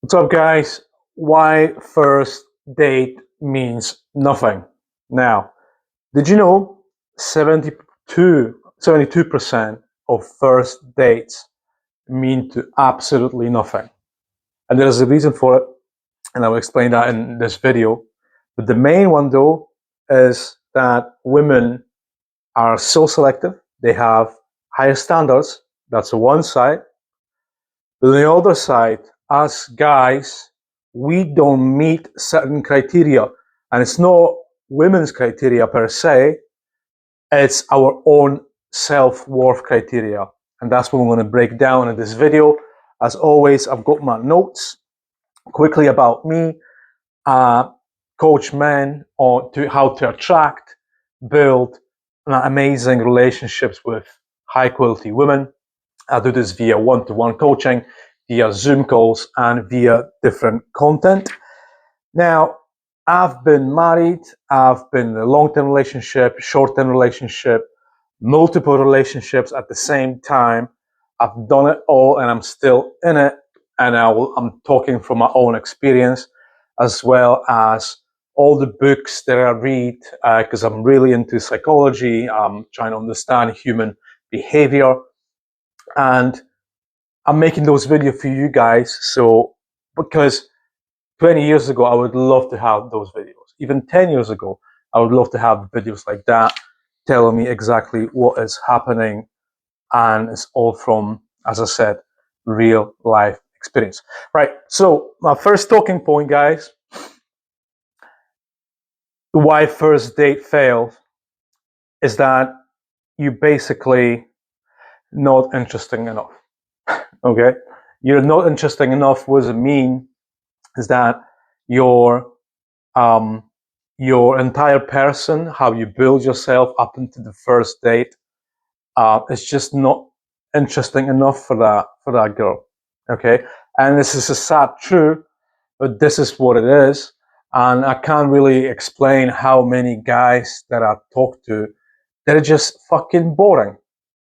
What's up, guys? Why first date means nothing. Now, did you know 72% of first dates mean to absolutely nothing? And there's a reason for it, and I will explain that in this video. But the main one, though, is that women are so selective. They have higher standards. That's one side. But on the other side, us guys, we don't meet certain criteria. And it's not women's criteria per se, it's our own self-worth criteria. And that's what we're going to break down in this video. As always, I've got my notes quickly about me, coach men on to how to attract, build amazing relationships with high quality women. I do this via one-to-one coaching, via Zoom calls, and via different content. Now, I've been married, I've been in a long-term relationship, short-term relationship, multiple relationships at the same time. I've done it all and I'm still in it. And I'm talking from my own experience, as well as all the books that I read, because I'm really into psychology. I'm trying to understand human behavior. And I'm making those videos for you guys. So, because 20 years ago, I would love to have those videos. Even 10 years ago, I would love to have videos like that, telling me exactly what is happening. And it's all from, as I said, real life experience. Right. So my first talking point, guys, why first date fails is that you basically not interesting enough. Okay. You're not interesting enough. What does it mean? Is that your entire person, how you build yourself up into the first date, is just not interesting enough for that girl. Okay, and this is a sad truth, but this is what it is, and I can't really explain how many guys that I talk to that are just fucking boring.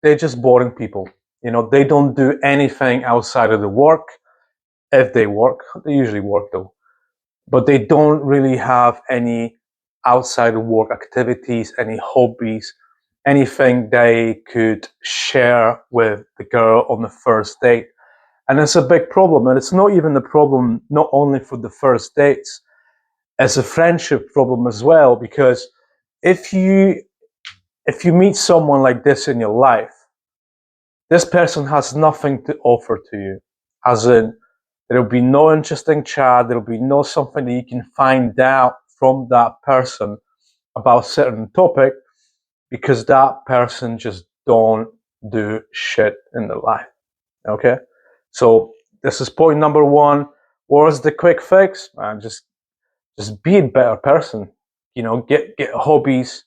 They're just boring people. You know, they don't do anything outside of the work. If they work, they usually work though, but they don't really have any outside work activities, any hobbies, anything they could share with the girl on the first date. And it's a big problem. And it's not even a problem not only for the first dates, it's a friendship problem as well. Because if you meet someone like this in your life, this person has nothing to offer to you. As in, there'll be no interesting chat, there'll be no something that you can find out from that person about a certain topic, because that person just don't do shit in their life. Okay? So this is point number one. What's the quick fix? Man, just be a better person. You know, get hobbies,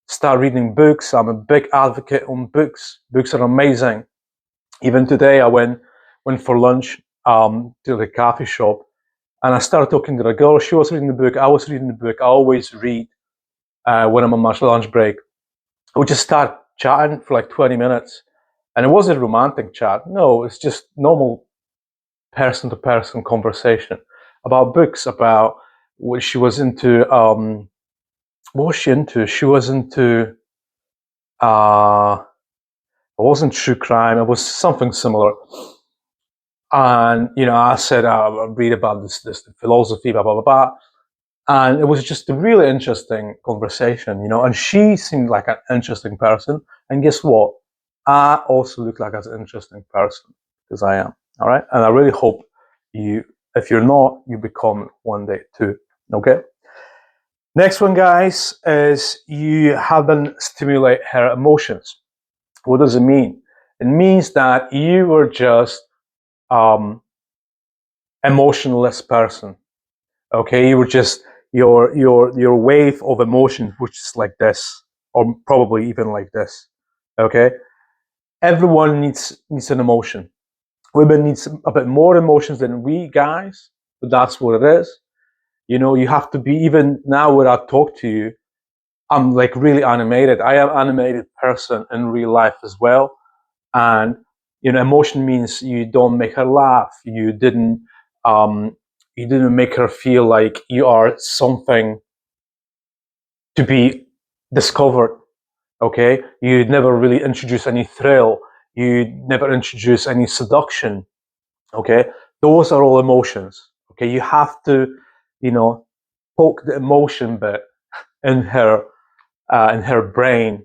start reading books. I'm a big advocate on books. Books are amazing. Even today, I went for lunch to the coffee shop, and I started talking to the girl. She was reading the book. I was reading the book. I always read when I'm on my lunch break. We just start chatting for like 20 minutes, and it wasn't a romantic chat. No, it's just normal person-to-person conversation about books, about what she was into. What was she into? She was into. It wasn't true crime. It was something similar. And you know, I said I read about this philosophy, blah blah blah blah, and it was just a really interesting conversation, you know. And she seemed like an interesting person, and guess what? I also look like an interesting person because I am. All right, and I really hope you, if you're not, you become one day too. Okay. Next one, guys, is you haven't stimulate her emotions. What does it mean? It means that you were just emotionless person. Okay, you were just your wave of emotion, which is like this, or probably even like this. Okay, everyone needs an emotion. Women needs a bit more emotions than we guys, but that's what it is. You know, you have to be, even now when I talk to you, I'm like really animated. I am an animated person in real life as well. And you know, emotion means you don't make her laugh, you didn't You didn't make her feel like you are something to be discovered. Okay, you never really introduce any thrill. You never introduce any seduction. Okay, those are all emotions. Okay, you have to, you know, poke the emotion bit in her brain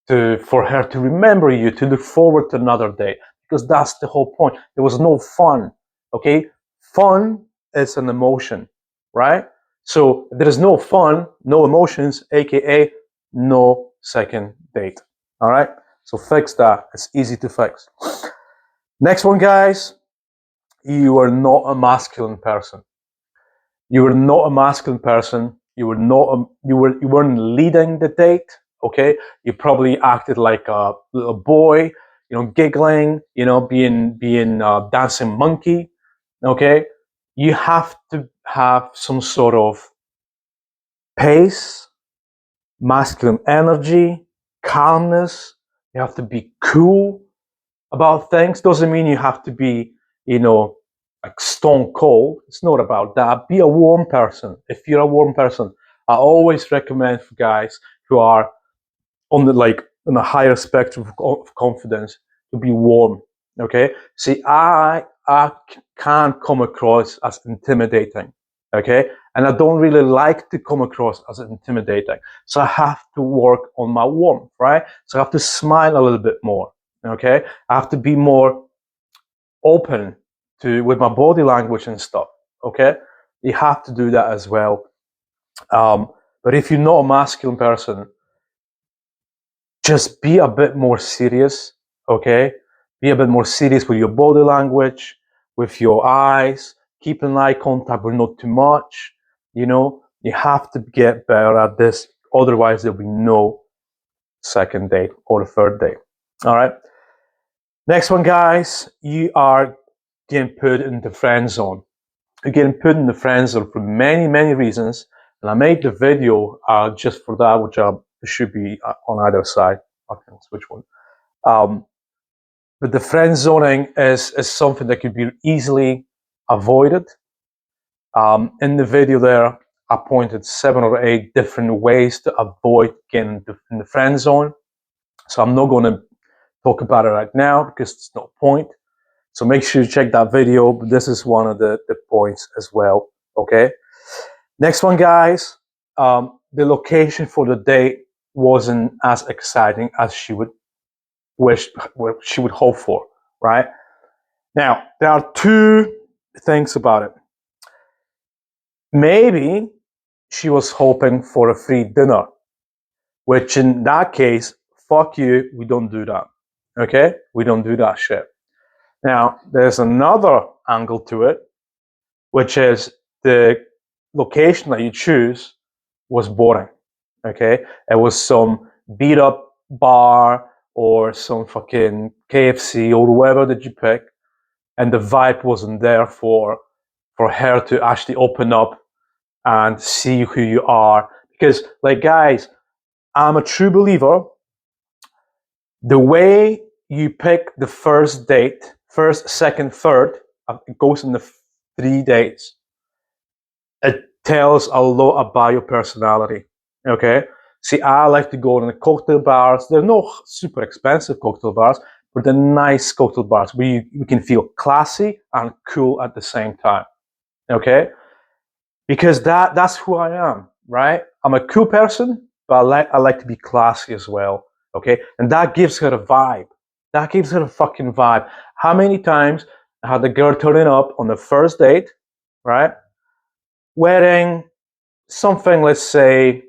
for her to remember you, to look forward to another day, because that's the whole point. There was no fun. Okay, fun is an emotion, right? So if there is no fun, no emotions, aka no second date. All right, so fix that. It's easy to fix. Next one, guys. You are not a masculine person. You were not a masculine person. You were not you weren't leading the date. Okay, you probably acted like a little boy, you know, giggling, you know, being dancing monkey. Okay, you have to have some sort of pace, masculine energy, calmness. You have to be cool about things. Doesn't mean you have to be, you know, like stone cold. It's not about that. Be a warm person. If you're a warm person, I always recommend for guys who are on the like on a higher spectrum of confidence to be warm. Okay. See, I can't come across as intimidating. Okay. And I don't really like to come across as intimidating. So I have to work on my warmth, right? So I have to smile a little bit more. Okay. I have to be more open to with my body language and stuff. Okay. You have to do that as well. But if you're not a masculine person, just be a bit more serious, okay? Be a bit more serious with your body language, with your eyes, keep an eye contact, but not too much. You know, you have to get better at this. Otherwise, there'll be no second date or third date. All right. Next one, guys, you are getting put in the friend zone. You're getting put in the friend zone for many, many reasons. And I made the video just for that, which should be on either side. I can switch one. But the friend zoning is something that could be easily avoided. In the video there, I pointed 7 or 8 different ways to avoid getting in the friend zone. So I'm not going to talk about it right now because there's no point. So make sure you check that video. But this is one of the points as well. Okay. Next one, guys. The location for the date wasn't as exciting as she would wish, what she would hope for, right? Now, there are 2 things about it. Maybe she was hoping for a free dinner, which in that case, fuck you, we don't do that. Okay? We don't do that shit. Now, there's another angle to it, which is the location that you choose was boring. Okay? It was some beat up bar or some fucking KFC or whatever that you pick, and the vibe wasn't there for her to actually open up and see who you are. Because, like, guys, I'm a true believer. The way you pick the first date, first, second, third, it goes in the 3 dates. It tells a lot about your personality. Okay. See, I like to go to the cocktail bars. They're not super expensive cocktail bars, but they're nice cocktail bars where you can feel classy and cool at the same time. Okay. Because that's who I am, right? I'm a cool person, but I like to be classy as well. Okay. And that gives her a vibe. That gives her a fucking vibe. How many times had the girl turning up on the first date, right? Wearing something, let's say,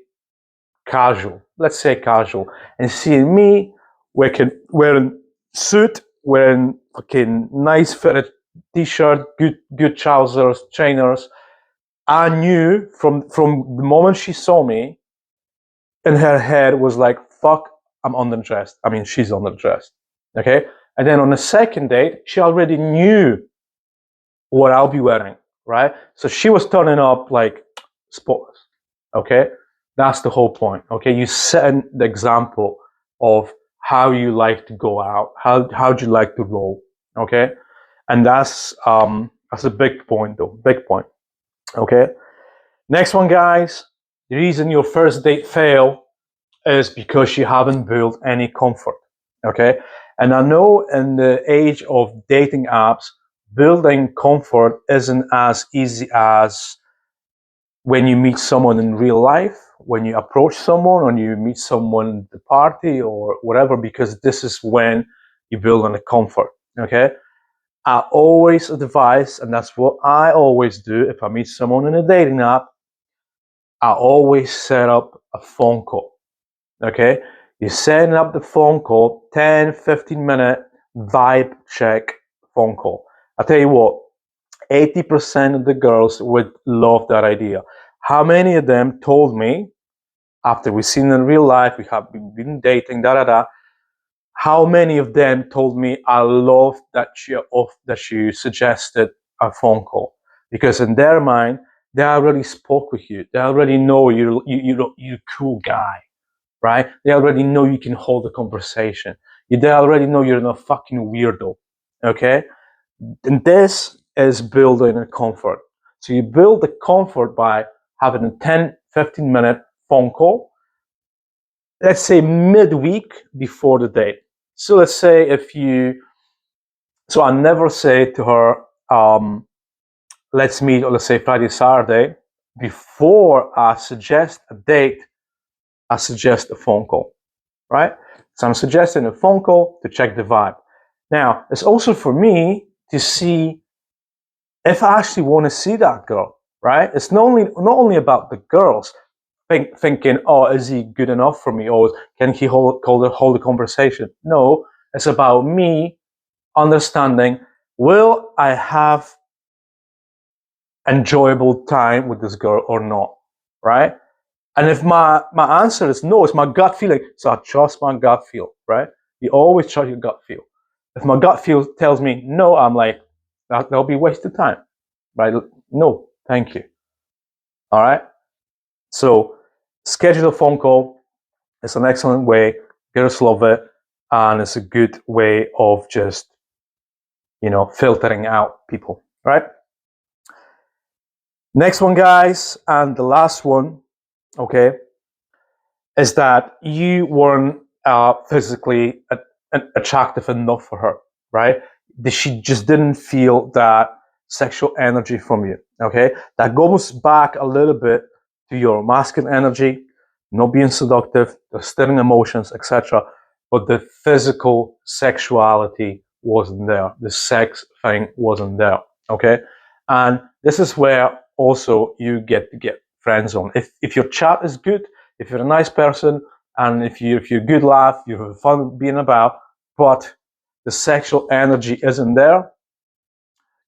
casual. Let's say casual. And seeing me wearing suit, wearing fucking nice fitted t-shirt, good trousers, trainers. I knew from the moment she saw me, in her head was like, fuck, I'm underdressed. I mean, she's underdressed. Okay? And then on the second date, she already knew what I'll be wearing, right? So she was turning up like spotless. Okay? That's the whole point. Okay? You set the example of how you like to go out, how do you like to roll. Okay? And that's That's a big point, though. Big point. Okay. Next one, guys. The reason your first date failed is because you haven't built any comfort. Okay. And I know in the age of dating apps, building comfort isn't as easy as when you meet someone in real life, when you approach someone, or you meet someone at the party or whatever, because this is when you build on the comfort. Okay. I always advise, and that's what I always do if I meet someone in a dating app, I always set up a phone call. Okay. You set up the phone call, 10, 15-minute vibe check phone call. I tell you what, 80% of the girls would love that idea. How many of them told me after we've seen in real life, we have been dating, how many of them told me I love that you suggested a phone call? Because in their mind, they already spoke with you. They already know you're a cool guy, right? They already know you can hold a conversation. They already know you're not a fucking weirdo, okay? And this is building a comfort. So you build the comfort by having a 10, 15-minute phone call, let's say midweek before the date. So let's say so I never say to her, let's meet, or let's say Friday, Saturday. Before I suggest a date, I suggest a phone call, right? So I'm suggesting a phone call to check the vibe. Now, it's also for me to see if I actually want to see that girl, right? It's not only about the girls thinking, oh, is he good enough for me, or can he hold a conversation? No, it's about me understanding, will I have enjoyable time with this girl or not, right? And if my answer is no, it's my gut feeling. So I trust my gut feel, right? You always trust your gut feel. If my gut feel tells me no, I'm like, that'll be wasted time, right? No, thank you. All right. So schedule a phone call. It's an excellent way. Girls love it, and it's a good way of just filtering out people, right? Next one, guys, and the last one, okay, is that you weren't physically attractive enough for her, right? She just didn't feel that sexual energy from you, okay? That goes back a little bit to your masculine energy, not being seductive, the stirring emotions, etc. But the physical sexuality wasn't there. The sex thing wasn't there, okay? And this is where also you get to get friend zone. If your chat is good, if you're a nice person, and if you're a good laugh, you have fun being about, but the sexual energy isn't there,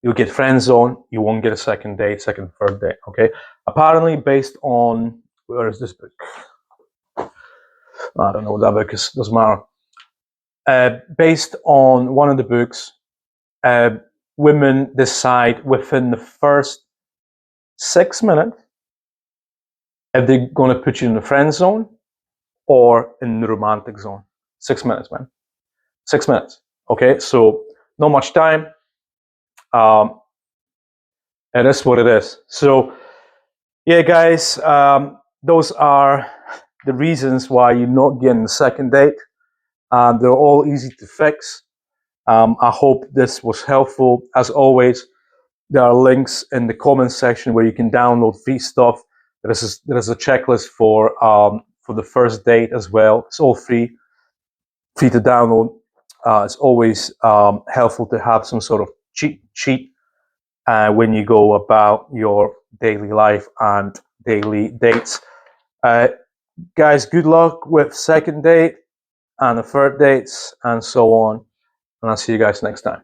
you'll get friend zone. You won't get a second date, second, third date. Okay. Apparently, based on, where is this book? I don't know what that book is. Doesn't matter. Based on one of the books, women decide within the first 6 minutes if they're going to put you in the friend zone or in the romantic zone. 6 minutes, man. 6 minutes. Okay, so not much time. It is what it is. So, yeah, guys, those are the reasons why you're not getting the second date. They're all easy to fix. I hope this was helpful. As always, there are links in the comment section where you can download free stuff. There is a checklist for the first date as well. It's all free to download. It's always helpful to have some sort of cheat sheet when you go about your daily life and daily dates. Guys, good luck with second date and the third dates and so on. And I'll see you guys next time.